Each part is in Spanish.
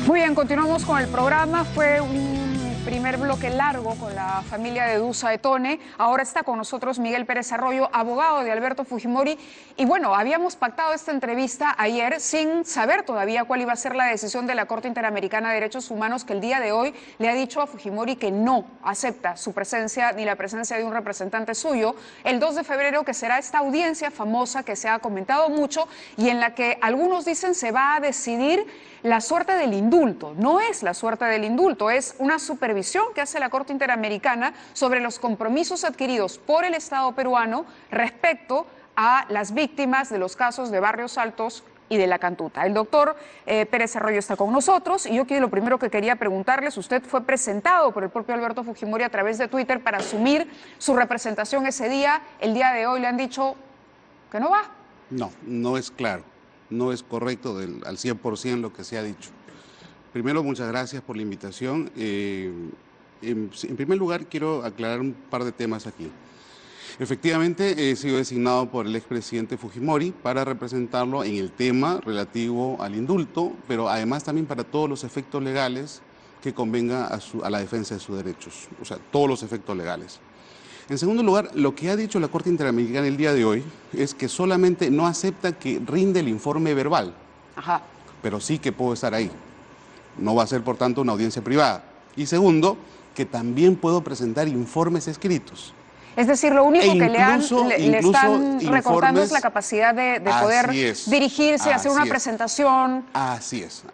Muy bien, continuamos con el programa. Fue un primer bloque largo con la familia de Dusa Etone. Ahora está con nosotros Miguel Pérez Arroyo, abogado de Alberto Fujimori. Y bueno, habíamos pactado esta entrevista ayer sin saber todavía cuál iba a ser la decisión de la Corte Interamericana de Derechos Humanos, que el día de hoy le ha dicho a Fujimori que no acepta su presencia ni la presencia de un representante suyo el 2 de febrero, que será esta audiencia famosa que se ha comentado mucho y en la que algunos dicen se va a decidir la suerte del indulto. No es la suerte del indulto, es una supervisión que hace la Corte Interamericana sobre los compromisos adquiridos por el Estado peruano respecto a las víctimas de los casos de Barrios Altos y de La Cantuta. El doctor Pérez Arroyo está con nosotros y yo lo primero que quería preguntarles, usted fue presentado por el propio Alberto Fujimori a través de Twitter para asumir su representación ese día. El día de hoy le han dicho que no va. No, no es claro. No es correcto al 100% lo que se ha dicho. Primero, muchas gracias por la invitación. En primer lugar, quiero aclarar un par de temas aquí. Efectivamente, he sido designado por el expresidente Fujimori para representarlo en el tema relativo al indulto, pero además también para todos los efectos legales que convenga a la defensa de sus derechos, o sea, todos los efectos legales. En segundo lugar, lo que ha dicho la Corte Interamericana el día de hoy es que solamente no acepta que rinde el informe verbal, pero sí que puedo estar ahí. No va a ser, por tanto, una audiencia privada. Y segundo, que también puedo presentar informes escritos. Es decir, lo único que le están recortando es la capacidad de poder dirigirse, hacer una presentación. Así es.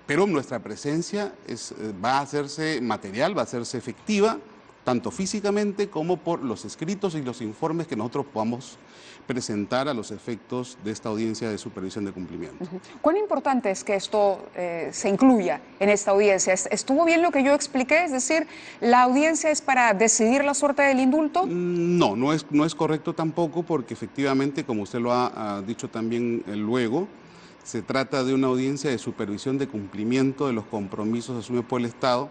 Pero nuestra presencia va a hacerse material, va a hacerse efectiva, tanto físicamente como por los escritos y los informes que nosotros podamos presentar a los efectos de esta audiencia de supervisión de cumplimiento. ¿Cuán importante es que esto se incluya en esta audiencia? ¿Estuvo bien lo que yo expliqué? Es decir, ¿la audiencia es para decidir la suerte del indulto? No, no es correcto tampoco, porque efectivamente, como usted lo ha dicho también luego, se trata de una audiencia de supervisión de cumplimiento de los compromisos asumidos por el Estado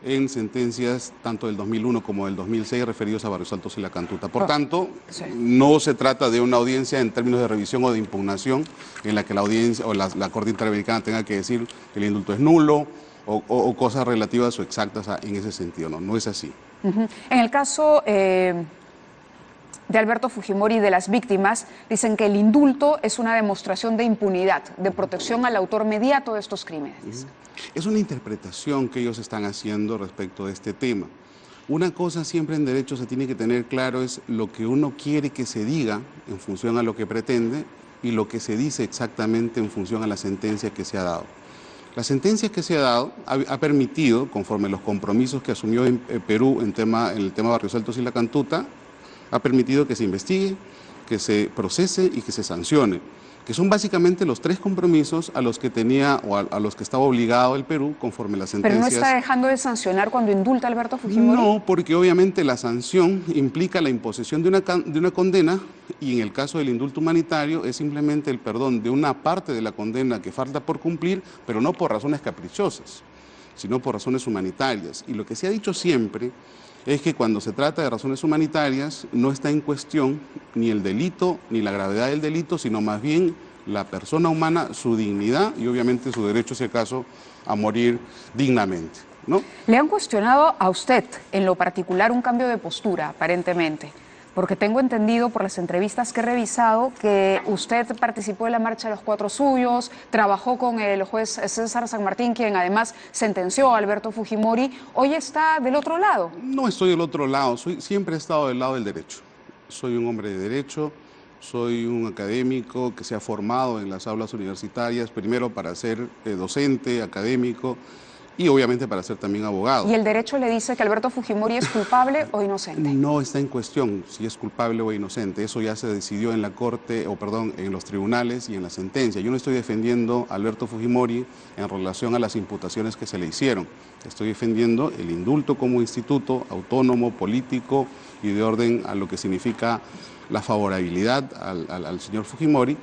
en sentencias tanto del 2001 como del 2006 referidos a Barrios Altos y La Cantuta. Por tanto, no se trata de una audiencia en términos de revisión o de impugnación en la que la audiencia o la Corte Interamericana tenga que decir que el indulto es nulo o cosas relativas o exactas en ese sentido. No es así. En el caso de Alberto Fujimori y de las víctimas, dicen que el indulto es una demostración de impunidad, de protección al autor mediato de estos crímenes. Es una interpretación que ellos están haciendo respecto de este tema. Una cosa siempre en derecho se tiene que tener claro es lo que uno quiere que se diga en función a lo que pretende y lo que se dice exactamente en función a la sentencia que se ha dado. La sentencia que se ha dado ha permitido, conforme a los compromisos que asumió en Perú en el tema Barrios Altos y La Cantuta, ha permitido que se investigue, que se procese y que se sancione, que son básicamente los tres compromisos a los que tenía o a los que estaba obligado el Perú conforme a las sentencias. ¿Pero no está dejando de sancionar cuando indulta a Alberto Fujimori? No, porque obviamente la sanción implica la imposición de una condena y en el caso del indulto humanitario es simplemente el perdón de una parte de la condena que falta por cumplir, pero no por razones caprichosas, sino por razones humanitarias. Y lo que se ha dicho siempre es que cuando se trata de razones humanitarias no está en cuestión ni el delito ni la gravedad del delito, sino más bien la persona humana, su dignidad y obviamente su derecho, si acaso, a morir dignamente, ¿no? ¿Le han cuestionado a usted en lo particular un cambio de postura, aparentemente? Porque tengo entendido por las entrevistas que he revisado que usted participó en la Marcha de los Cuatro Suyos, trabajó con el juez César San Martín, quien además sentenció a Alberto Fujimori. ¿Hoy está del otro lado? No estoy del otro lado, siempre he estado del lado del derecho. Soy un hombre de derecho, soy un académico que se ha formado en las aulas universitarias, primero para ser docente, académico, y obviamente para ser también abogado. ¿Y el derecho le dice que Alberto Fujimori es culpable o inocente? No está en cuestión si es culpable o inocente, eso ya se decidió en la Corte, en los tribunales y en la sentencia. Yo no estoy defendiendo a Alberto Fujimori en relación a las imputaciones que se le hicieron. Estoy defendiendo el indulto como instituto autónomo, político y de orden a lo que significa la favorabilidad al señor Fujimori.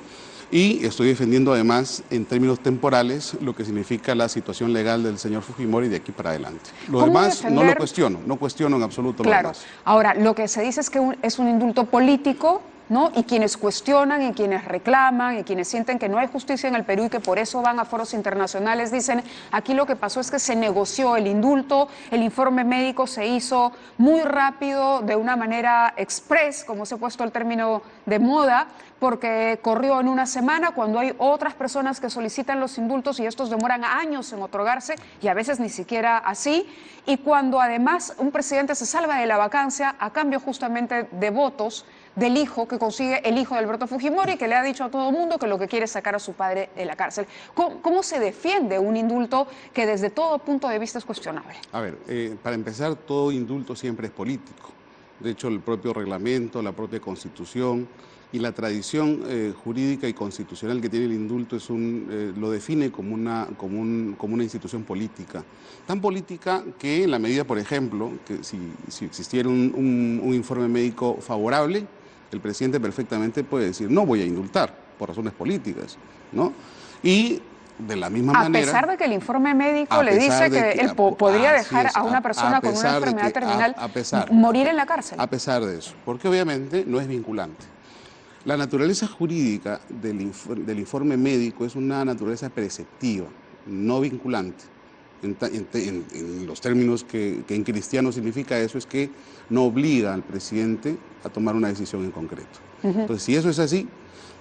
Y estoy defendiendo además, en términos temporales, lo que significa la situación legal del señor Fujimori de aquí para adelante. Lo demás no lo cuestiono, no cuestiono en absoluto lo demás. Ahora, lo que se dice es que es un indulto político ¿no? Y quienes cuestionan y quienes reclaman y quienes sienten que no hay justicia en el Perú y que por eso van a foros internacionales dicen, aquí lo que pasó es que se negoció el indulto, el informe médico se hizo muy rápido, de una manera express, como se ha puesto el término de moda, porque corrió en una semana cuando hay otras personas que solicitan los indultos y estos demoran años en otorgarse y a veces ni siquiera así, y cuando además un presidente se salva de la vacancia a cambio justamente de votos del hijo que consigue el hijo de Alberto Fujimori, que le ha dicho a todo el mundo que lo que quiere es sacar a su padre de la cárcel. ¿Cómo se defiende un indulto que desde todo punto de vista es cuestionable? A ver, para empezar, todo indulto siempre es político. De hecho, el propio reglamento, la propia Constitución y la tradición jurídica y constitucional que tiene el indulto lo define como una institución política. Tan política que en la medida, por ejemplo, que si existiera un informe médico favorable, el presidente perfectamente puede decir, no voy a indultar por razones políticas, ¿no? Y de la misma manera... A pesar de que el informe médico le dice que él podría dejar a una persona con una enfermedad terminal morir en la cárcel. A pesar de eso, porque obviamente no es vinculante. La naturaleza jurídica del informe médico es una naturaleza preceptiva, no vinculante. En los términos que en cristiano significa eso, es que no obliga al presidente a tomar una decisión en concreto. Entonces, si eso es así,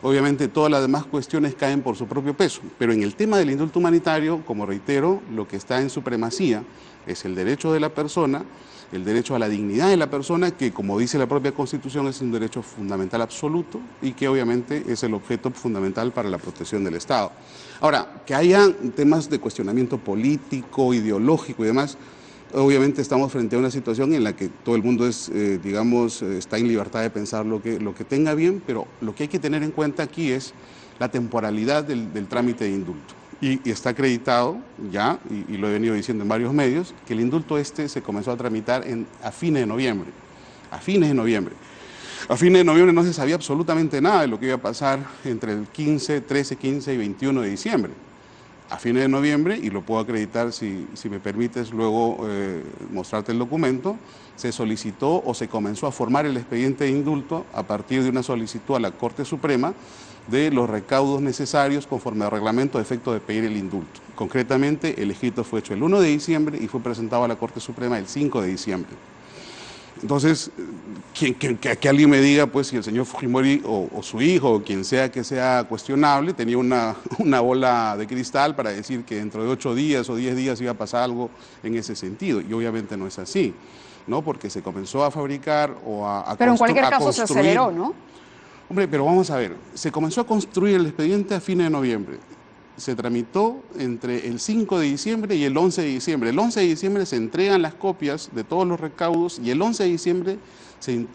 obviamente todas las demás cuestiones caen por su propio peso. Pero en el tema del indulto humanitario, como reitero, lo que está en supremacía es el derecho de la persona, el derecho a la dignidad de la persona, que como dice la propia Constitución es un derecho fundamental absoluto y que obviamente es el objeto fundamental para la protección del Estado. Ahora, que haya temas de cuestionamiento político, ideológico y demás, obviamente estamos frente a una situación en la que todo el mundo está en libertad de pensar lo que tenga bien, pero lo que hay que tener en cuenta aquí es la temporalidad del trámite de indulto. Y está acreditado ya, y lo he venido diciendo en varios medios, que el indulto se comenzó a tramitar a fines de noviembre. A fines de noviembre. A fines de noviembre no se sabía absolutamente nada de lo que iba a pasar entre el 13, 15 y 21 de diciembre. A fines de noviembre, y lo puedo acreditar si me permites luego mostrarte el documento, se solicitó o se comenzó a formar el expediente de indulto a partir de una solicitud a la Corte Suprema de los recaudos necesarios conforme al reglamento a efecto de pedir el indulto. Concretamente, el escrito fue hecho el 1 de diciembre y fue presentado a la Corte Suprema el 5 de diciembre. Entonces, que alguien me diga, pues, si el señor Fujimori o su hijo o quien sea que sea cuestionable, tenía una bola de cristal para decir que dentro de 8 días o 10 días iba a pasar algo en ese sentido. Y obviamente no es así, ¿no? Porque se comenzó a fabricar o a construir. Pero en cualquier caso se aceleró, ¿no? Hombre, pero vamos a ver, se comenzó a construir el expediente a fines de noviembre. Se tramitó entre el 5 de diciembre y el 11 de diciembre. El 11 de diciembre se entregan las copias de todos los recaudos y el 11 de diciembre se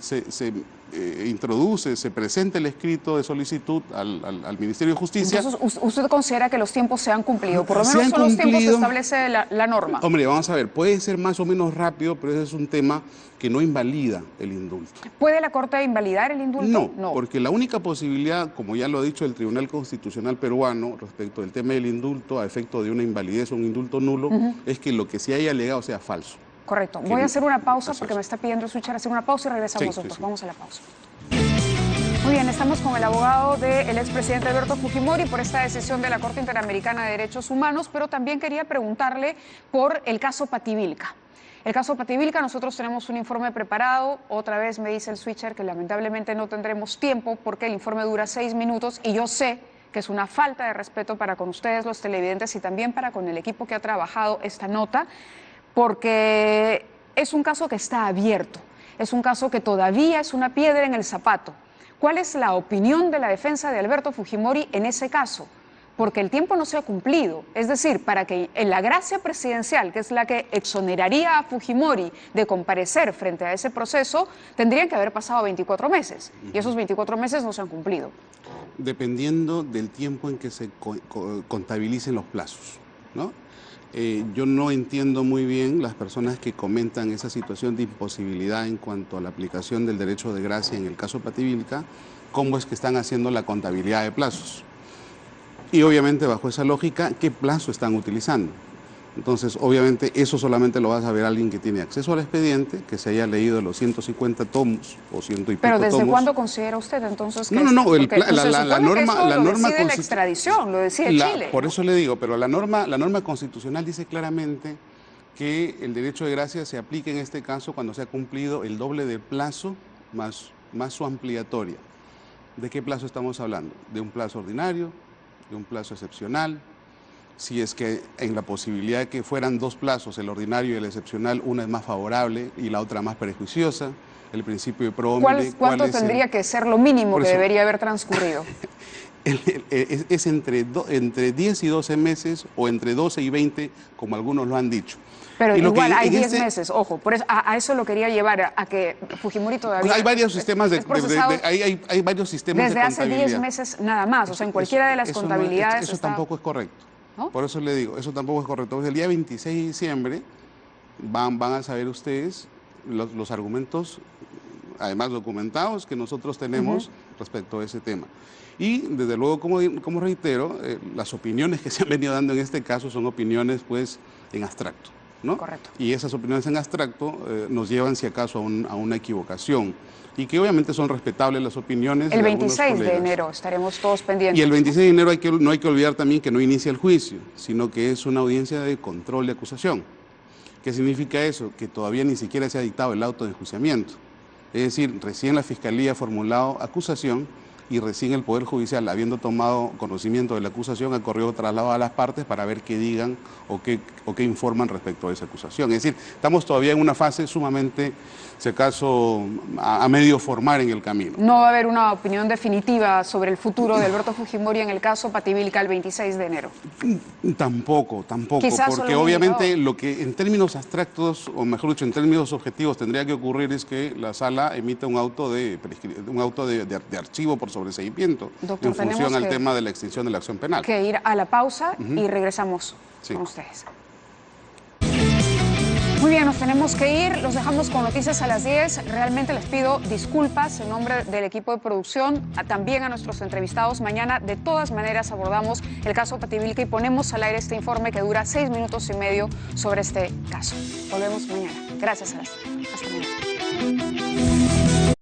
presenta el escrito de solicitud al Ministerio de Justicia. Entonces, ¿usted considera que los tiempos se han cumplido? Por lo menos son los tiempos que establece la norma. Hombre, vamos a ver, puede ser más o menos rápido, pero ese es un tema que no invalida el indulto. ¿Puede la Corte invalidar el indulto? No, porque la única posibilidad, como ya lo ha dicho el Tribunal Constitucional peruano respecto del tema del indulto a efecto de una invalidez o un indulto nulo, es que lo que se haya alegado sea falso. Correcto. Voy a hacer una pausa porque me está pidiendo el switcher hacer una pausa y regresamos nosotros. Sí. Vamos a la pausa. Muy bien, estamos con el abogado del expresidente Alberto Fujimori por esta decisión de la Corte Interamericana de Derechos Humanos, pero también quería preguntarle por el caso Pativilca. El caso Pativilca, nosotros tenemos un informe preparado, otra vez me dice el switcher que lamentablemente no tendremos tiempo porque el informe dura 6 minutos y yo sé que es una falta de respeto para con ustedes los televidentes y también para con el equipo que ha trabajado esta nota, porque es un caso que está abierto, es un caso que todavía es una piedra en el zapato. ¿Cuál es la opinión de la defensa de Alberto Fujimori en ese caso? Porque el tiempo no se ha cumplido. Es decir, para que en la gracia presidencial, que es la que exoneraría a Fujimori de comparecer frente a ese proceso, tendrían que haber pasado 24 meses. Y esos 24 meses no se han cumplido. Dependiendo del tiempo en que se contabilicen los plazos, ¿no? Yo no entiendo muy bien las personas que comentan esa situación de imposibilidad en cuanto a la aplicación del derecho de gracia en el caso Pativilca, cómo es que están haciendo la contabilidad de plazos. Y obviamente bajo esa lógica, ¿qué plazo están utilizando? Entonces, obviamente, eso solamente lo va a saber alguien que tiene acceso al expediente, que se haya leído los 150 tomos o ciento y pico ¿Pero tomos. desde cuándo considera usted entonces que No, porque la norma, lo decide la extradición, lo decide Chile? Por ¿no? eso le digo, pero la norma constitucional dice claramente que el derecho de gracia se aplica en este caso cuando se ha cumplido el doble del plazo más su ampliatoria. ¿De qué plazo estamos hablando? ¿De un plazo ordinario? ¿De un plazo excepcional? Si es que en la posibilidad de que fueran dos plazos, el ordinario y el excepcional, una es más favorable y la otra más perjuiciosa, el principio de pro homine. ¿Cuánto tendría que ser lo mínimo que debería haber transcurrido? Es entre 10 y 12 meses o entre 12 y 20, como algunos lo han dicho. Pero igual hay 10 meses, ojo, por eso, a eso lo quería llevar, a que Fujimori todavía... Hay varios sistemas hay varios sistemas desde de contabilidad. Hace 10 meses nada más, o sea, en cualquiera de las contabilidades... Eso tampoco es correcto. ¿No? Por eso le digo, eso tampoco es correcto. Pues el día 26 de diciembre van a saber ustedes los argumentos, además documentados, que nosotros tenemos respecto a ese tema. Y desde luego, como reitero, las opiniones que se han venido dando en este caso son opiniones pues en abstracto, ¿no? Correcto. Y esas opiniones en abstracto nos llevan, si acaso, a una equivocación. Y que obviamente son respetables las opiniones. El 26 de enero estaremos todos pendientes. Y el 26 de enero no hay que olvidar también que no inicia el juicio, sino que es una audiencia de control de acusación. ¿Qué significa eso? Que todavía ni siquiera se ha dictado el auto de enjuiciamiento. Es decir, recién la Fiscalía ha formulado acusación y recién el Poder Judicial, habiendo tomado conocimiento de la acusación, ha corrido traslado a las partes para ver qué digan o qué informan respecto a esa acusación. Es decir, estamos todavía en una fase sumamente, si acaso, a medio formar en el camino. No va a haber una opinión definitiva sobre el futuro de Alberto Fujimori en el caso Pativilca el 26 de enero. Tampoco, Quizás porque obviamente lo que en términos abstractos, o mejor dicho, en términos objetivos, tendría que ocurrir es que la sala emita un auto de archivo por sobreseimiento, Doctor, en función al tema de la extinción de la acción penal. Que ir a la pausa y regresamos con ustedes. Muy bien, nos tenemos que ir, los dejamos con noticias a las 10. Realmente les pido disculpas en nombre del equipo de producción, también a nuestros entrevistados. Mañana, de todas maneras, abordamos el caso Pativilca y ponemos al aire este informe que dura 6 minutos y medio sobre este caso. Volvemos mañana. Gracias, Aras. Hasta mañana.